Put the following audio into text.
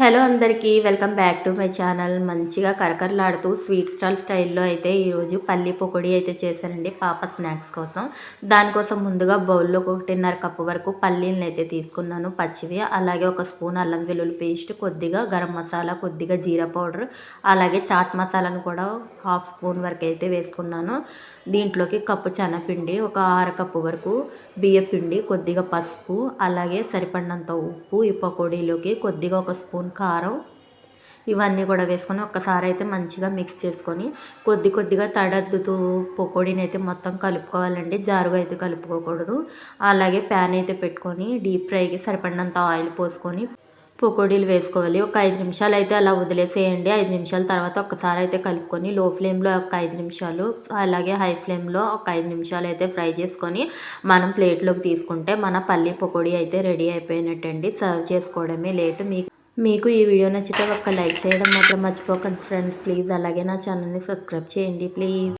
Hello అందరికీ welcome back to my channel. మంచిగా కరకరలాడుతూ స్వీట్ స్టాల్ స్టైల్లో అయితే ఈరోజు పల్లి పకోడీ అయితే చేశానండి పాప స్నాక్స్ కోసం. దానికోసం ముందుగా బౌల్లో 1.5 కప్పు వరకు పల్లీలను అయితే తీసుకున్నాను పచ్చివి. అలాగే ఒక స్పూన్ అల్లం వెల్లుల్లి పేస్ట్, కొద్దిగా గరం మసాలా, కొద్దిగా జీరా పౌడర్, అలాగే చాట్ మసాలాను కూడా 1/2 స్పూన్ వరకు అయితే వేసుకున్నాను. దీంట్లోకి కప్పు శనగపిండి, ఒక 6 కప్పు వరకు బియ్యపిండి, కొద్దిగా పసుపు, అలాగే సరిపడినంత ఉప్పు, ఈ పకోడీలోకి కొద్దిగా ఒక స్పూన్ కారం, ఇవన్నీ కూడా వేసుకొని ఒక్కసారి అయితే మంచిగా మిక్స్ చేసుకొని కొద్దిగా తడద్దుతూ పకోడీని అయితే మొత్తం కలుపుకోవాలండి. జారుగా అయితే కలుపుకోకూడదు. అలాగే ప్యాన్ అయితే పెట్టుకొని డీప్ ఫ్రైకి సరిపడినంత ఆయిల్ పోసుకొని పకోడీలు వేసుకోవాలి. ఒక 5 నిమిషాలు అయితే అలా వదిలేసేయండి. 5 నిమిషాల తర్వాత ఒక్కసారి అయితే కలుపుకొని లో ఫ్లేమ్లో ఒక 5 నిమిషాలు, అలాగే హై ఫ్లేమ్లో ఒక 5 నిమిషాలు అయితే ఫ్రై చేసుకొని మనం ప్లేట్లోకి తీసుకుంటే మన పల్లి పకోడీ అయితే రెడీ అయిపోయినట్టండి. సర్వ్ చేసుకోవడమే లేట్. మీకు ఈ వీడియో నచ్చితే ఒక్క లైక్ చేయడం మాత్రం మర్చిపోకండి ఫ్రెండ్స్ ప్లీజ్. అలాగే నా ఛానల్ని సబ్స్క్రైబ్ చేయండి ప్లీజ్.